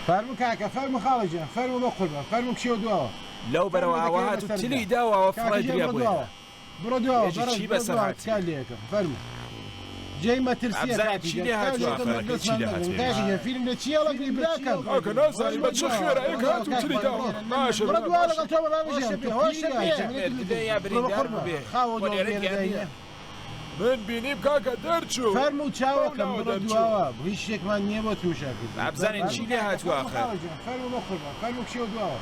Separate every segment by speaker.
Speaker 1: فەرمو کاکە فەرمو خاڵەجیان فەرمو بە قوربان فەرمو کشێ دواوە
Speaker 2: لەو بەرەوە ئاوا هاتو تلی داوەوە فڕای دریا بووە
Speaker 1: بڕۆ دواوە
Speaker 2: چی بەسەر هات
Speaker 1: کار لێکم فەرمو جێی مەترسیە
Speaker 2: چی لێ هاتووە چی لێ هاتووە
Speaker 1: فیلم لە چیەڵەگری براکەم
Speaker 2: ئەوکە نازانی بە چه خێرایەک هاتو تلی داوە باشە
Speaker 1: بڕۆ دوا لەگەڵ تۆ بەڵامژیان
Speaker 2: یا بریندار بێ
Speaker 1: خاوە دۆ
Speaker 2: من بینیم کاکە دەرچوو
Speaker 1: فەرمو چاوەکەم بڕۆ دواوە هیچ شتێکمان نییە بۆ تووشاکرد
Speaker 2: ئابزانین چی لێ هاتووە آخر
Speaker 1: فەرمو بە قوربان فەرمو کشێ دواوە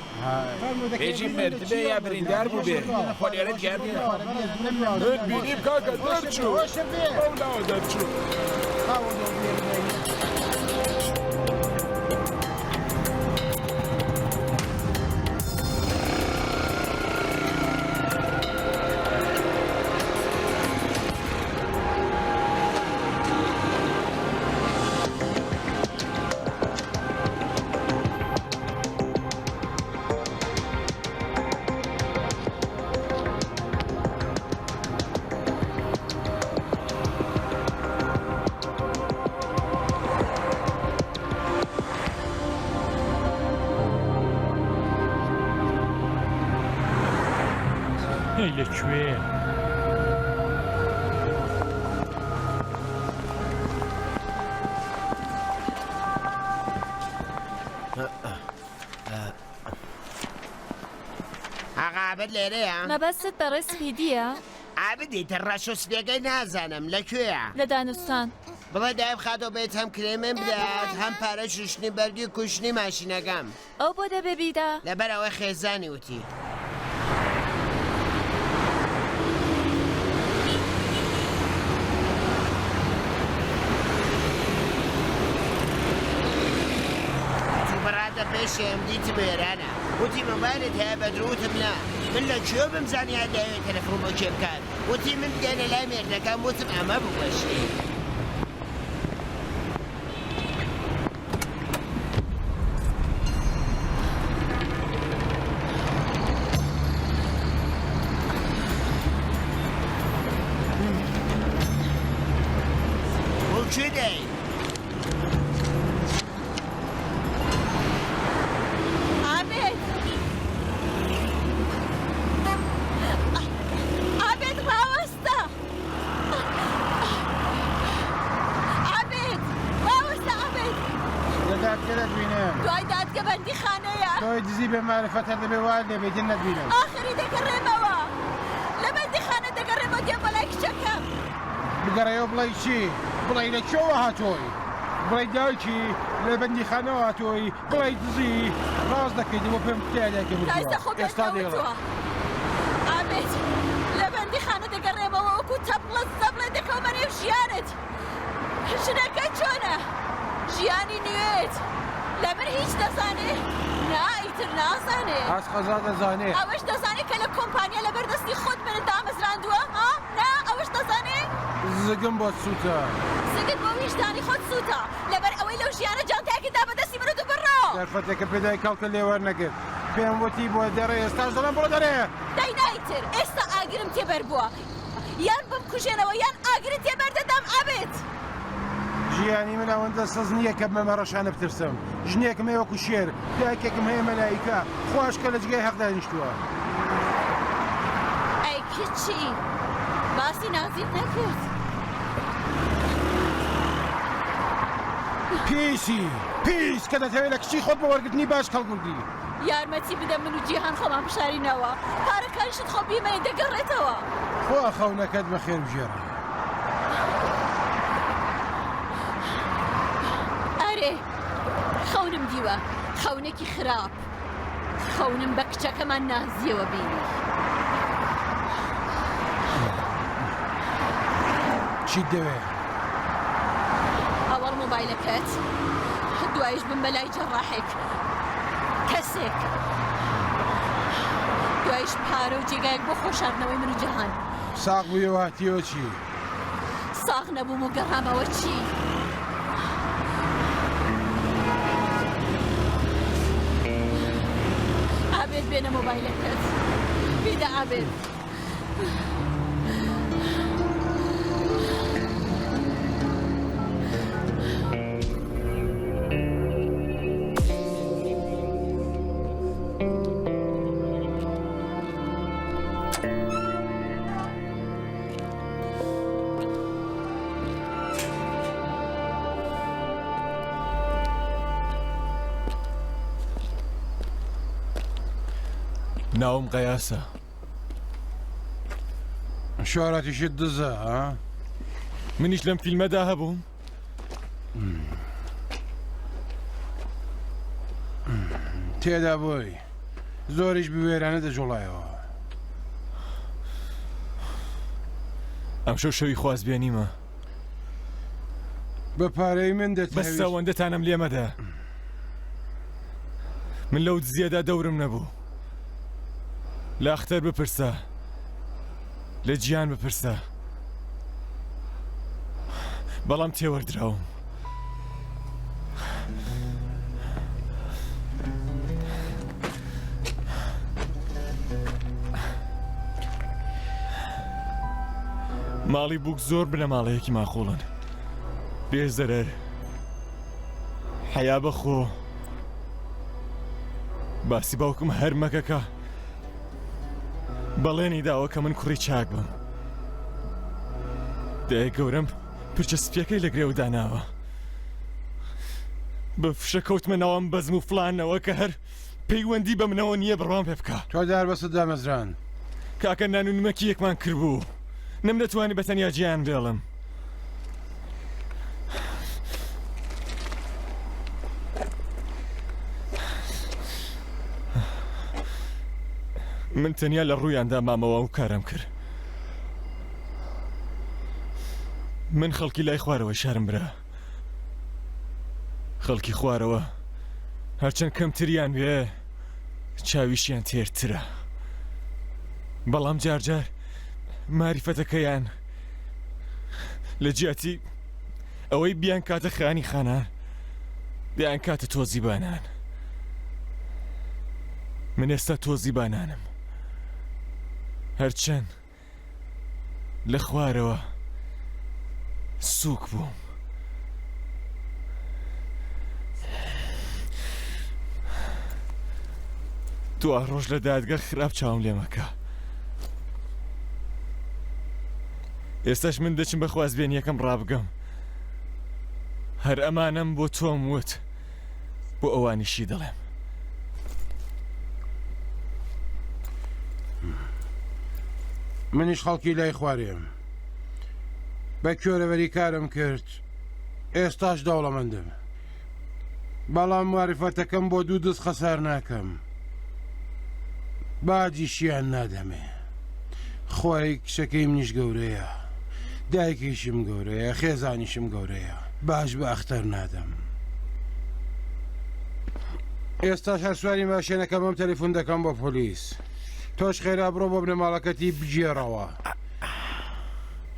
Speaker 2: بێجی مردبێ یا بریندار بوو بێ خۆ لێرە گیاردێ من بینیم کاکە دەرچوو ئەو ناوە دەرچوو
Speaker 1: خاوە دۆ
Speaker 3: لەکوێ؟
Speaker 4: عابد لێرەیە؟
Speaker 5: مەبەستت بە ڕێسپیدیە؟
Speaker 4: عابدی تەڕەش و سلێگەی نازانم لەکوێیە؟
Speaker 5: لە دانوستان
Speaker 4: بڵێ دایب خاتۆ بێت هەم کرێمم بدات هەم پارە شوشتنی بەرگی کوشتنی ماشینەکەم
Speaker 5: ئەو بۆ دەبێ بیدا؟
Speaker 4: لەبەر ئەوەی خێزانی وتی بەڕادە پێشێم دیتم وێرانە وتی مۆبایلت هەیە بەدروتم نا من لە کوێ بمزانی هەداوێت تەلەفۆن بۆ کێ بکات وتی من بگەنە لای مێردەکان وتم ئەمە بوەشی بۆ کوێ دەی؟
Speaker 5: دوای دادگەبەندی خانەیە
Speaker 1: تۆی دزی بێ مارەفەتە دەبێ وا لێبێتن نەتبینم
Speaker 5: ئاخری دەگەڕێمەوە لە بەندی خانە دەگەڕێمەوە دێ بەلای کچەکەم
Speaker 1: بگەڕێەوە بڵێ چی بڵێ لە کێوە هاتۆی بڵێ دایکی لە بەندی خانەوە هاتۆی بڵێ دزی ڕاست دەکەیت بۆ پێم قوتیانێکم
Speaker 5: ئێستا دێڵێ ئابێت لە بەندی خانە دەگەڕێمەوە وەکو تەبڵە زەبڵێ دەکەومە نێو ژیانت ژنەکە چۆنە ژیانی نوێت لەبەر هیچ دەزانێ نائیتر نازانێ
Speaker 1: ئاس خەزا دەزانێ
Speaker 5: ئەوەش دەزانێ کە لە کۆمپانیا لەبەردەستی خۆت من دامەزراندووە ها نا ئەوەش دەزانێ
Speaker 1: زگم بۆ سووتە
Speaker 5: زگت بۆ ویژدانی خۆت سووتە لەبەر ئەوەی لەو ژیانە جانتایەکیدا بەدەستی منە دوو بڕۆ
Speaker 1: دەرفەتێکە پێدای کاڵکە لێوەرنەگرت پێم وتی بۆ دەڕێ ئێستاش دەڵێم بڕۆ دەرێ
Speaker 5: دای نایتر ئێستا ئاگرم تێبەر بووە یان بمکوژێنەوە یان ئاگرت تێبەردەدام ئابێت
Speaker 1: ژیانی من ئەوەندە سەز نییە کە بمە ڕەشانە بترسم ژنێکم هەیە وەکو شێر دایکێکم هەیە مەلایکە خواشکە لە جگای حەق دانیشتووە
Speaker 5: ئەی کچی باسی نازیت نەکرد
Speaker 1: پیس کە دەتەوێت لە کچی خۆت بە وەرگرتنی باش کەڵگوردی
Speaker 5: یارمەتی بدە من و جیهان خۆمان بشارینەوە پارەکانیشت خۆ بیمەی دەگەڕێتەوە
Speaker 1: خوا خەونەکەت بەخێر بژێڕە
Speaker 5: خەونم دیوە خەونێکی خراپ خەونم بە کچەکەمان نازیەوە بینی
Speaker 1: چیت دەوێت؟
Speaker 5: ئەوەڵ مۆبایلەکەت دوایش بم بەلای جەڕاحێک کەسێک دوایش پارە و جێگایەک بۆ خۆشاردنەوەی من و جەهان
Speaker 1: ساغ بوویەوە هاتیەوە چی؟
Speaker 5: ساغ نەبووم و گەڕامەوە چی؟ ئابێت بێنە مۆبایلەکەت بیدە ئابێت
Speaker 2: ناوم قەیاسە.
Speaker 1: شۆرەتیشت دزە ها؟
Speaker 2: منیش لەم فیلمەدا هەبووم.
Speaker 1: تێدا بووی زۆریش بوێرانە دەجوڵایەوە.
Speaker 2: ئەم شەو شەوی خوازبێنیمە.
Speaker 1: بە پارەی من
Speaker 2: بەس ئەوەندەتانم لێمەدا. من لەو دزیەدا دەورم نەبوو. لە ئەختەر بپرسە، لە گیان بپرسە، بەڵام تێوەردراوم. ماڵی بووک زۆر بنە ماڵەیەکی ماخۆڵن. بێزەرەر، حەیا بەخۆ، باسی باوکم هەر مەکەکە. بەڵێنی داوە کە من کوڕی چاک بم. دایە گەورەم پرچە سپیەکەی لە گرێو داناوە. بە فشە کەوتمە ناوام بەزم و فلانەوە کە هەر پەیوەندی بە منەوە نییە بڕوام پێ بکە.
Speaker 1: تۆ داربەست دامەزران.
Speaker 2: کاکە نان و نمەکی یەکمان کردبوو. نەم دەتوانی بەتەنیا گیان بێڵم. من تەنیا لە ڕوویاندا مامەوە و کارم کرد. من خەڵکی لای خوارەوە شارم برا. خەڵکی خوارەوە هەرچەند کەمتریان وێ چاویشیان تێرترە. بەڵام جارجار ماریفەتەکەیان لە جیاتی ئەوەی بیان کاتە خانی خانان بیان کاتە تۆزی بانان. من ئێستا تۆزی بانانم. هەرچەند لە خوارەوە سووک بووم. دوا ڕۆژ لە دادگە خراپ چاوم لێ مەکە. ئێستاش من دەچم بە خوازبێنیەکەم ڕابگەم. هەر ئەمانەم بۆ تۆم وت بۆ ئەوانیشی دەڵێم.
Speaker 1: منیش خەڵکی لای خوارێم. بە کۆرەوەری کارم کرد. ئێستاش دەوڵەمەندم. بەڵام معریفەتەکەم بۆ دوو دەست خەسار ناکەم. باجیشیان نادەمێ. خۆی کشەکەی منیش گەورەیە. دایکیشم گەورەیە، خێزانیشم گەورەیە. باش بە ئەختەر نادەم. ئێستاش هەر سواری ماشێنەکەم ئەم تەلیفۆن دەکەم بۆ پۆلیس. تۆش خێرا بڕۆ بۆ بنەماڵەکەتی بگێڕەوە.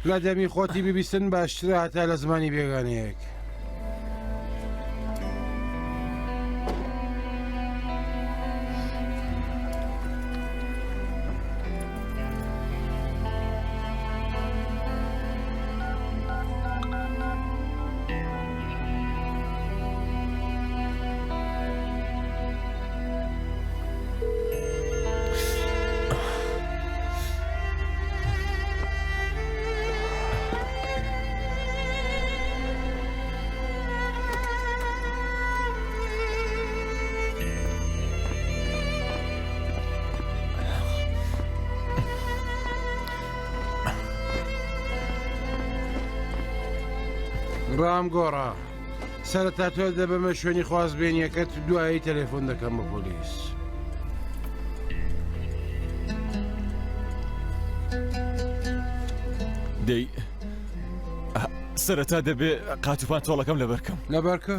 Speaker 1: لە دەمی خۆتی ببیستن باشترە هەتا لە زمانی بێگانەیەک. ڕام گۆڕا سەرەتا تۆ دەبەمە شوێنی خوازبێنیەکەت دوایی تەلێفۆن دەکەم بە پۆلیس.
Speaker 2: دەی سەرەتا دەبێ قاتوپان تۆڵەکەم لەبەرکەم.
Speaker 1: لەبەرکە؟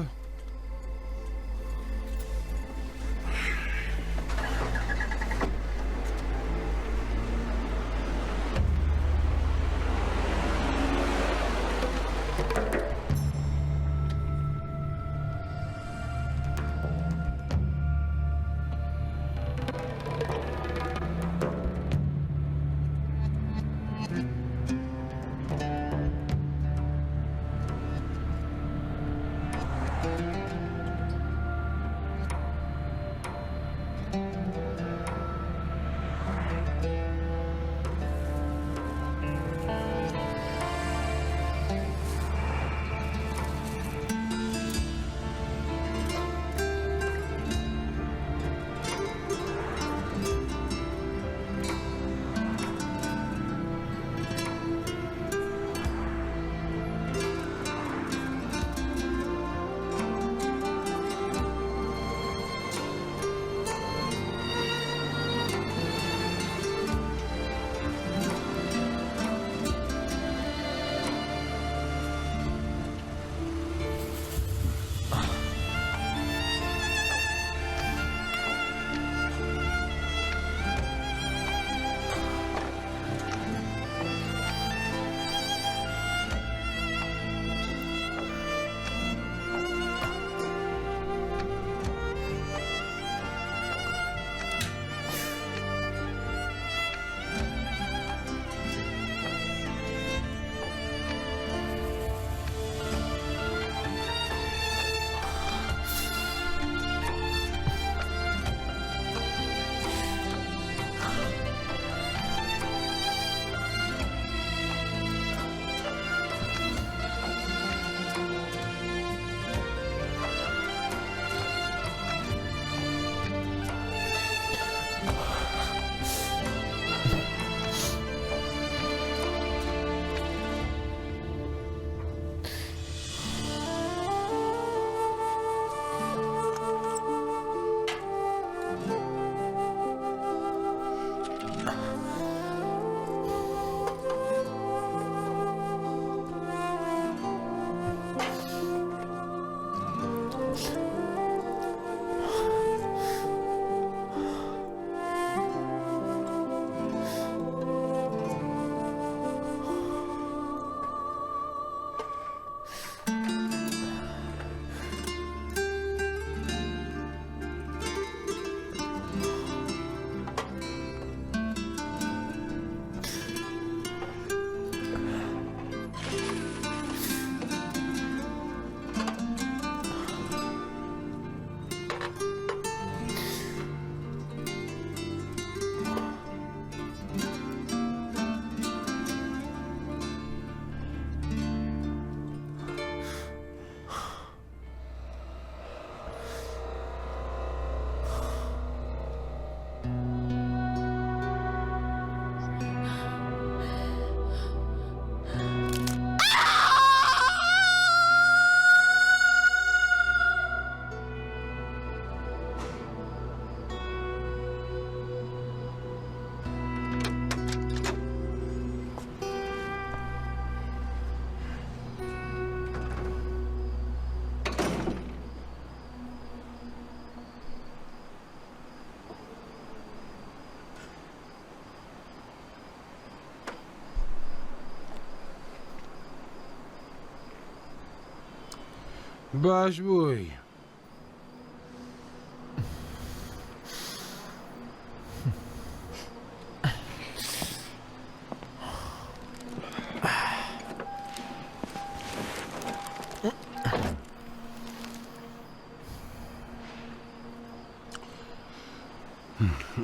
Speaker 1: باش بووی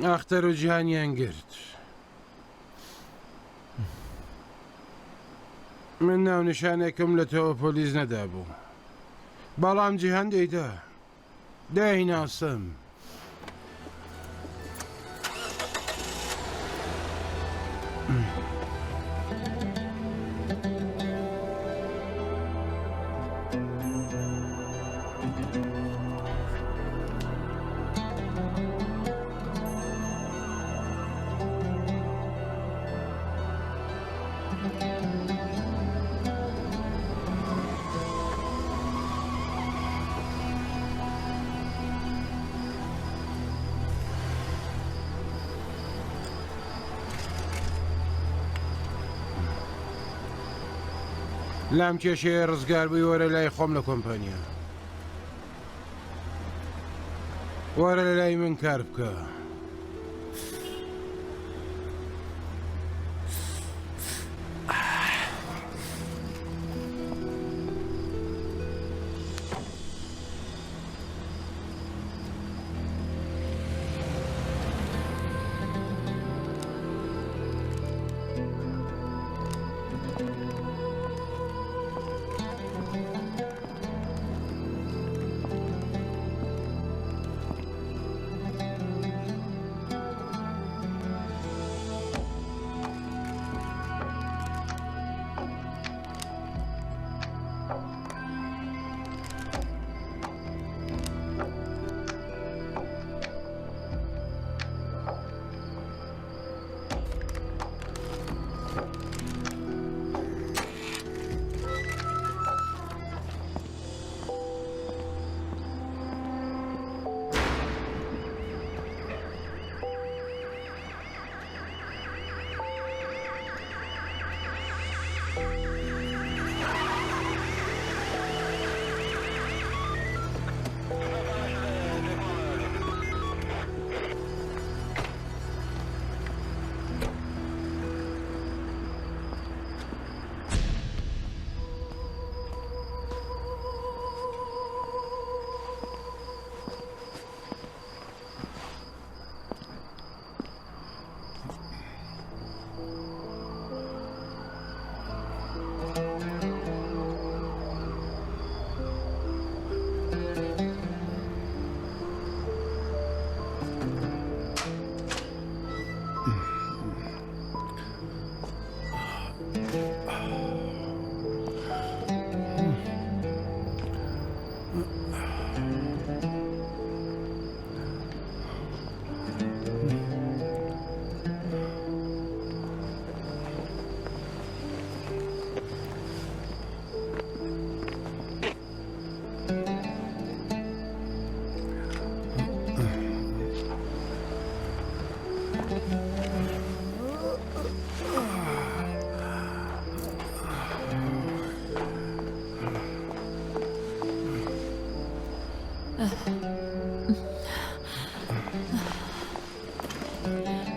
Speaker 1: ئەختەر و جیهانیان گرت من ناونیشانێکم لە تەوە پۆلیس نەدابوو بەڵام جیهان دەیدا دایناسم لام کێشەیە ڕزگار بووی وەرە لای خۆم لە کۆمپانیا وەرە لە لای من کار بکە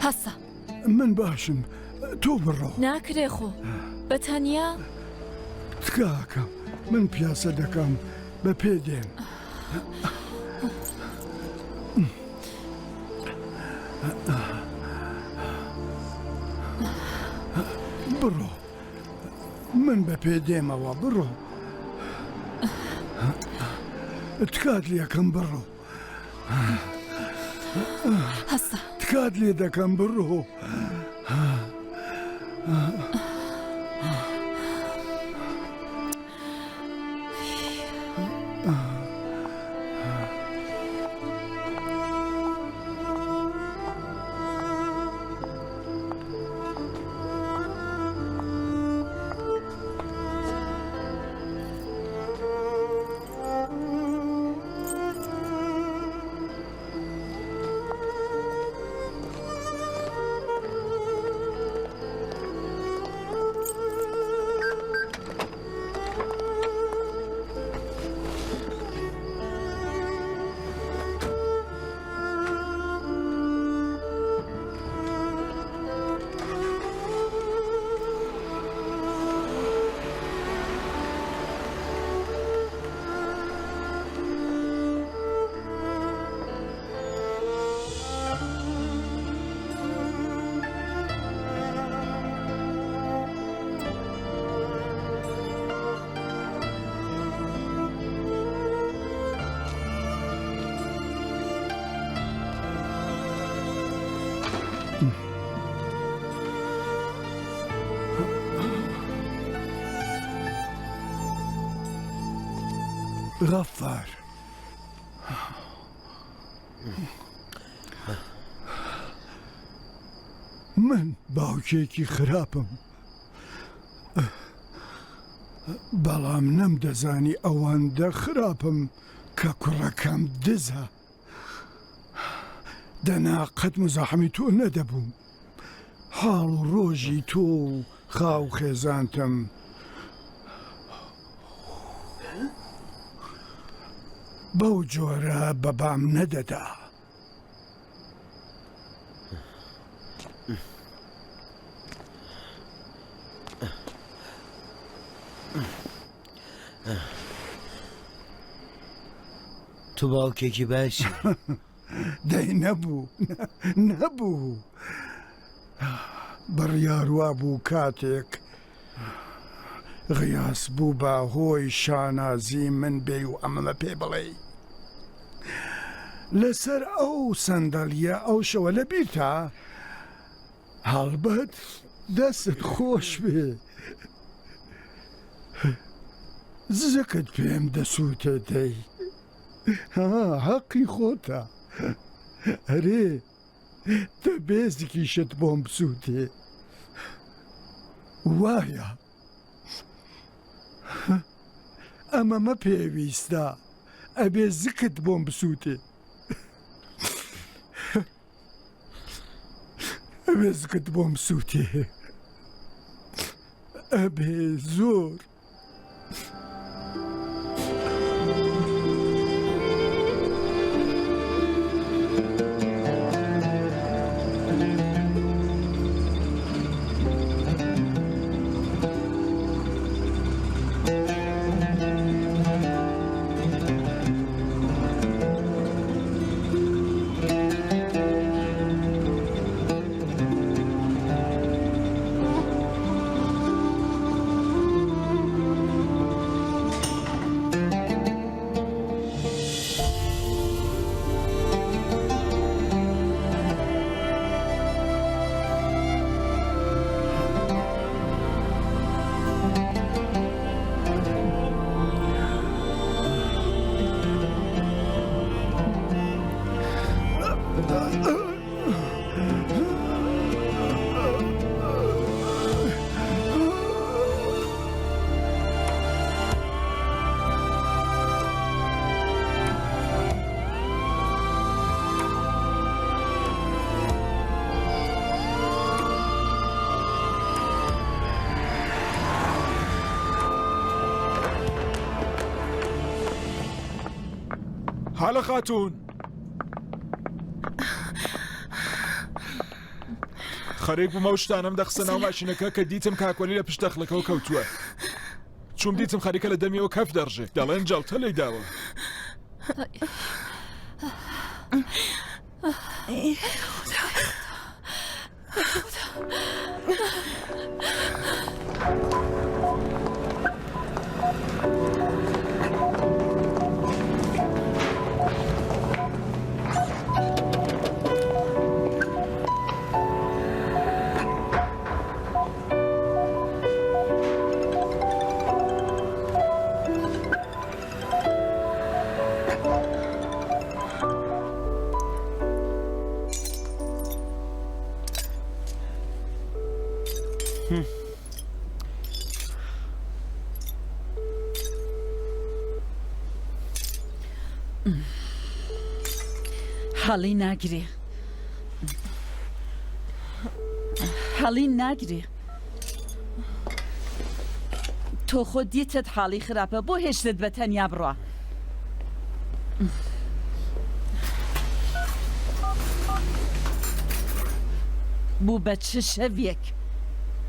Speaker 5: هەسا
Speaker 6: من باشم تۆ بڕۆ
Speaker 5: ناکرێ خۆ بەتەنیا
Speaker 6: تکاکەم من پیاسە دەکەم بە پێ دێن بڕۆ من بە پێ دێمەوە بڕۆ تکات لێکەم بڕۆ
Speaker 5: هەسا
Speaker 6: تکات لێ دەکەم بڕۆ غەفار من باوکێکی خراپم بەڵام نەمدەزانی ئەوەندە خراپم کە کوڕەکەم دزە دەنا قەت مزاحمی تۆ نەدەبووم حاڵ و ڕۆژی تۆ و خاو خێزانتم بەو جۆرە بەبام نەدەدا
Speaker 4: تو باوکێکی باشی
Speaker 6: دەی نەبوو بڕیاروا بوو کاتێک غیاس بوو بە هۆی شانازی من بێ و ئەمەمە پێ بڵێ لەسەر ئەو سەندەلیە ئەو شەوە لە بیرتا هەڵبەت دەست خۆش بێ زەکت پێم دەسووتە دەی حەقی خۆتە هەرێ تە بێزێکی شت بۆم بسووتێ وایە ئەمەمە پێویستە ئەبێ زکت بۆم بسووتێ ئەبێ زکت بۆم بسووتێ ئەبێ زۆر
Speaker 2: هەڵە خاتوون خەرێک بوومە و شتانم دەخسە ناو ماشینەکە کە دیتم کاکۆلی لە پشت دەخلەکەەوە کەوتووە چوم دیتم خەریکە لە دەمیەوە کەف دەڕژێ دەڵێن جەڵتە لێی داوە
Speaker 7: حەڵی ناگرێ حەڵی ناگرێ تۆ خۆ دیتت حاڵی خراپە بۆ هێشتت بە تەنیا بڕە بوو بە چ شەوێک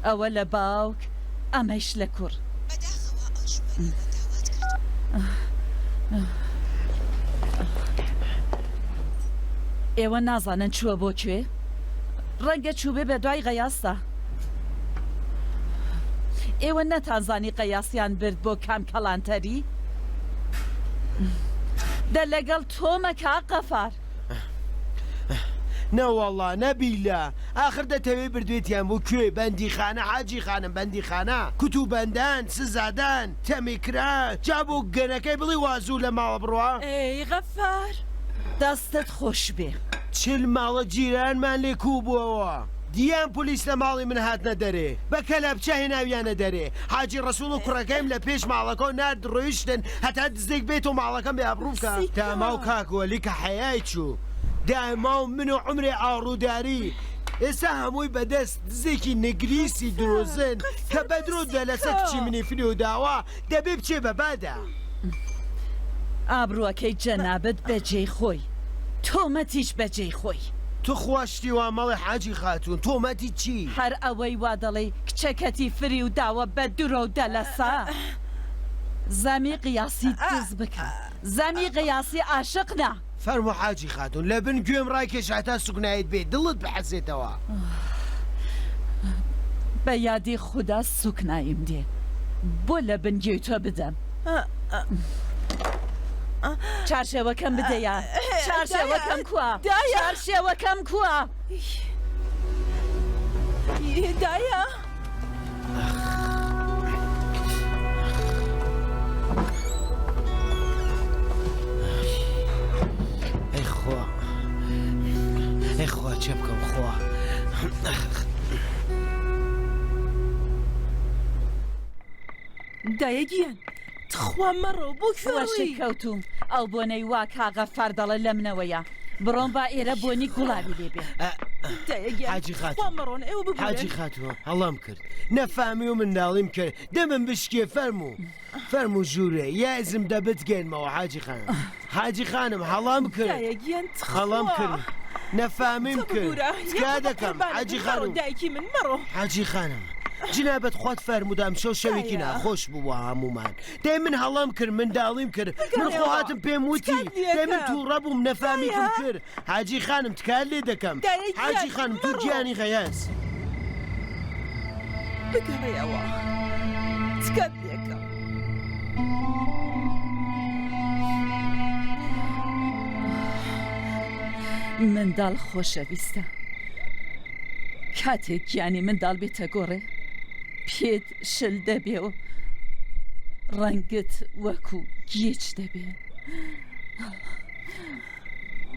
Speaker 7: ئەوە لە باوک ئەمەش لە کوڕ ئێوە نازانن چووە بۆ کوێ ڕەنگە چوبێ بە دوای غەیاستا ئێوە نەتانزانی قەیاسیان برد بۆ کام کەڵانتەری دە لەگەڵ تۆمە کا قەفار
Speaker 4: نەوەڵا نەبیلا ئاخر دەتەوێ بردوێتیان بۆ کوێ بەندیخانە حاجی خانم بەندیخانە کوتوبەندان سزادان تەمیکرا جا بۆ گەنەکەی بڵی وازوو لە ماوە بڕوا
Speaker 7: ئەی غەفار دەستت خۆش بێ
Speaker 4: چل ماڵە جیرانمان لێ کوو بووەوە دییان پلیس لە ماڵی من هاتنە دەرێ بە کەلەپچە هێناویانە دەرێ حاجی ڕسوڵ و کوڕەکەیم لە پێش ماڵەکە نرد ڕۆیشتن هەتا دزێک بێت و ماڵەکەم بێ ئەبڕووکە تاما و کاکوەلی کە حەیای چوو داما و من و عمرێ ئاڕووداری ئێستا هەمووی بەدەست دزێکی نگریسی درۆزن کە بەدرۆ دە لەسەر کچی منی فری و داوا دەبێ بچێ بە بادا
Speaker 7: ئابرووەکەی جەنابەت بەجێی خۆی تۆمەتیش بەجێی خۆی
Speaker 4: تو خواشتی وا مەڵی حاجی خاتون تۆمەتی چی؟
Speaker 7: هەر ئەوەی وا دەڵێ کچەکەتی فری و داوە بە درۆ و دەلەسا زەمی قیاسی دز بکە زەمی قیاسی عاشقنا
Speaker 4: فەرمو حاجی خاتون لە بن گوێم ڕایکێش هەتا سوکنایت بێت دڵت بحەزێتەوە
Speaker 7: بە یادی خوددا سوکنایم دێ بۆ لە بنگێی تۆ بدەم چارشێوەکەم بدەیە چارشێوەکەم کووە چارشێوەکەم کووە
Speaker 5: دایە
Speaker 4: ئەی خوا چێ بکەم خوا
Speaker 5: دایەگیان تخوا مەڕۆ بۆ
Speaker 7: وەشی کەوتوم ئەو بۆنەی وا کاغە فەردەڵە لە منەوەیە بڕۆم با ئێرە بۆنی گوڵابی لێبێ
Speaker 4: حاجی خاتون حاجی خاتون هەڵام کرد نەفامی و منداڵیم کرد دەمن بشکێ فەرمو ژوورێ یازم دەبت گێنمەوە حاجی خانم هەڵام کرد هەڵام کرد نەفامیم کرد تکا دەکەم حاجی خانم
Speaker 5: دایکی من مەڕۆ
Speaker 4: حاجی خانم جنابەت خۆت فەرمودام شەوێکی ناخۆش بووە هەمومان دەی من هەڵام کرد منداڵیم کرد من خۆهاتم پێم وتی دەی من تووڕە بووم نەفامیکم کرد حاجی خانم تکار لێ دەکەم حاجی خانم تو گیانی غەیاس
Speaker 5: بگەڕێەوە تکات لێکە
Speaker 7: منداڵ خۆشەویستە کاتێک گیانی منداڵ بێتە گۆڕێ پێت شل دەبێ و ڕەنگت وەکو گیەچ دەبێ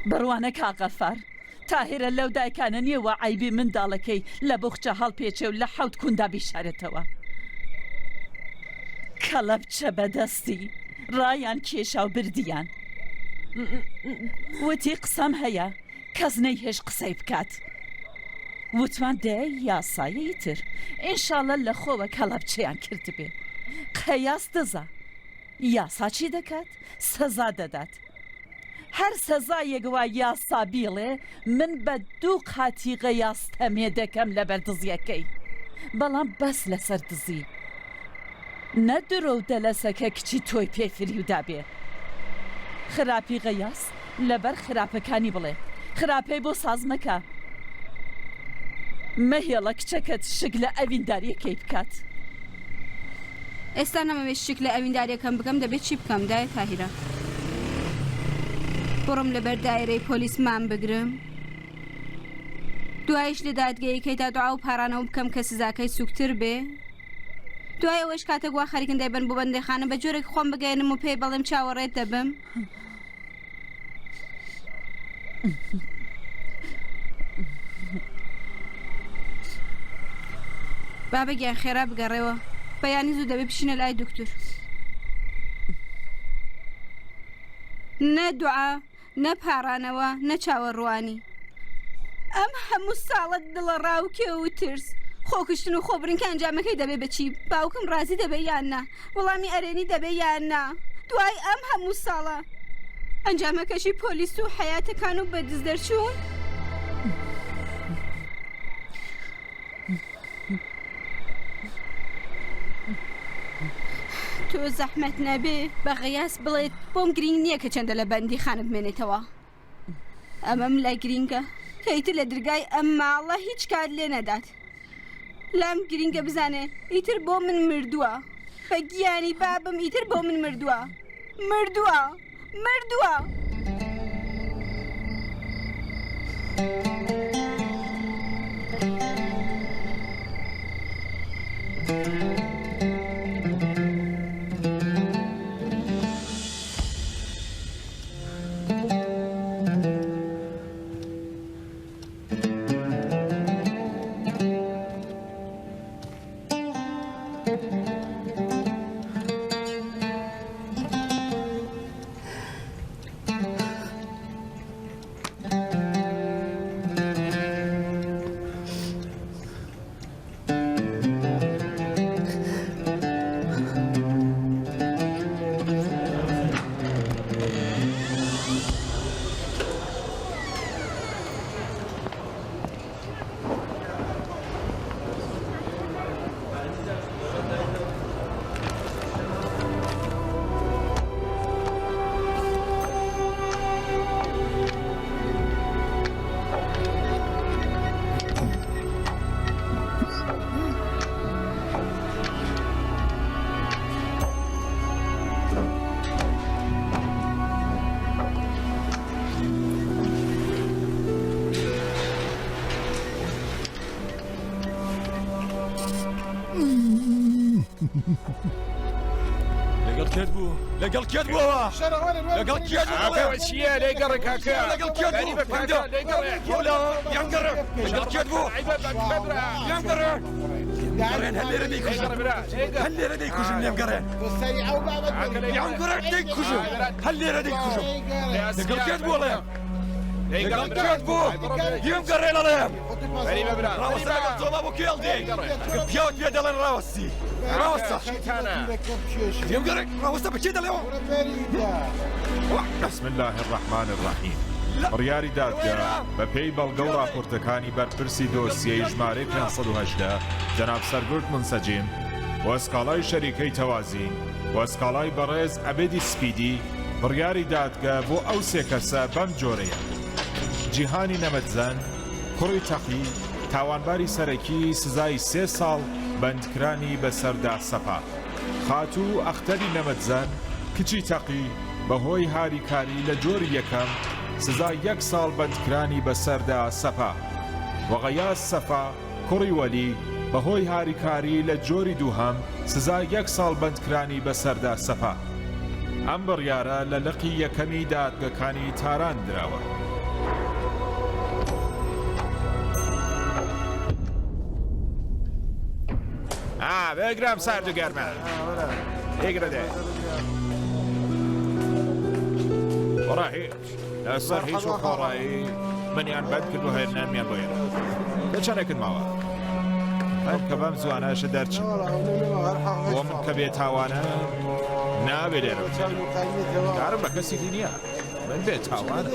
Speaker 7: بڕوانە کاغەفار تاهێرە لەو دایکانە نییەوە عیبی منداڵەکەی لە بخچە هەڵپێچێ و لە حەوت کوندا بیشارێتەوە کەڵە بچە بەدەستی ڕایان کێشا و بردیان وتی قسەم هەیە کەس نەیهێش قسەی بکات وتمان دەیە یاسایەی تر ئینشاڵە لە خۆوە کەڵە بچەیان کرد بێ قەیاس دزە یاسا چی دەکات سەزا دەدات هەر سەزایەکەوە یاسا بیڵێ من بە 2 قاتی قەیاس تەمێ دەکەم لە بەردزیەکەی بەڵام بەس لەسەر دزی نەدرۆ و دەلەسەکە کچی تۆی پێفری و دابێ خراپی قەیاس لەبەر خراپەکانی بڵێ خراپەی بۆ ساز مەکە مەهێڵە کچەکەت شک لە ئەڤینداریەکەی بکات
Speaker 8: ئێستا نەمەوێت شک لە ئەڤینداریەکەم بکەم دەبێت چی بکەم دایە تاهیرە بڕم لەبەر دایرەی پۆلیسمان بگرم دوایش لە دادگەیەکەیدا دوعا و پارانەوە بکەم کە سزاکەی سوکتر بێ دوای ئەوەش کاتێک وا خەریکن دەیبەن بۆ بەندەخانە بە جۆرێک خۆم بگەێنم و پێی بەڵێم چاوەڕێت دەبم بابەگیان خێرا بگەڕێەوە بەیانی زوو دەبێ بشینە لای دکتور نە دوعا نە پارانەوە نە چاوەڕوانی ئەم هەموو ساڵت دڵە ڕاوکێ و ترس خۆکشتن و خۆبرنکە ئەنجامەکەی دەبێ بچی باوکم ڕازی دەبێ یان نا وەڵامی ئەرێنی دەبێ یان نا دوای ئەم هەموو ساڵە ئەنجامەکەشی پۆلیس و حیاتەکان و بەدز دەرچوون تۆ زەحمەت نەبێ بە غەیاس بڵێت بۆم گرنگ نییە کە چەندە لە بەندی خانە بمێنێتەوە ئەمەم لای گرینگە کەیتر لە دەرگای ئەم ماڵە هیچ کار لێ نەدات لام گرینگە بزانێ ئیتر بۆ من مردووە بە گیانی بابم ئیتر بۆ من مردووە مردووە
Speaker 2: لەگەڵ کێت بوو لەگەڵ کێت بووەوە لەگەڵ کێت
Speaker 9: ئاکەوە چییە لێگەڕێ کاکە
Speaker 2: لەگەڵ کێت بوو وەلا یانگەڕە لەگەڵ کێت بوو یانگەڕە گەڕێن هەل لێرە دەیکوژن هەل لێرە دەیکوژن لێم گەڕێن یانگەڕە دەیکوژن هەل لێرە دەیکوژن لەگەڵ کێت بوو لێم لەگەڵ کێت بوو یێم گەڕێ لەڵێم ڕاوەستە لەگەڵ تۆما بۆ کێڵ دێ پیاوت پێ دەڵێن ڕاوەستی ڕاوەستە یێم گەڕێ ڕاوەستە بەکێ دەڵێەوە
Speaker 9: بسم الله الرحمن الرحیم بڕیاری دادگا بە پێی بەڵگە و راپۆرتەکانی بەرپرسی دۆسیەی ژمارەی 518 جەناب سەرگورد منسەجیم و ئەسکاڵای شەریکەی تەوازین و ئەسکاڵای بەڕێز ئەبێدی سپیدی بڕیاری دادگا بۆ ئەو سێ کەسە بەم جۆرەیە: جیهانی نەمەتزەن کوڕی تەقی تاوانباری سەرەکی سزای 3 ساڵ بەندکرانی بەسەردا سەپا. خاتوو ئەختەری نەمەتزەن کچی تەقی بەهۆی هاریکاری لە جۆری یەکەم سزای 1 ساڵ بەندکرانی بەسەردا سەپا. وەغەیاز سەفا کوڕی وەلی بەهۆی هاریکاری لە جۆری دووهەم سزای 1 ساڵ بەندکرانی بەسەردا سەپا. ئەم بڕیارە لە لقی یەکەمی دادگەکانی تاران دراوە.
Speaker 2: بگرم سرد و گرمه بگره ده وڕا هیچ لەسەر هیچ و خۆڕایی منیان بەد کرد و هێرنانمیان بۆ ئێرە دەچەنێکت ماوە هەر کە بەم زوانەشە دەرچن بۆ من کە بێتاوانە نابێ لێرە کارم بە کەسی نییە من بێتاوانە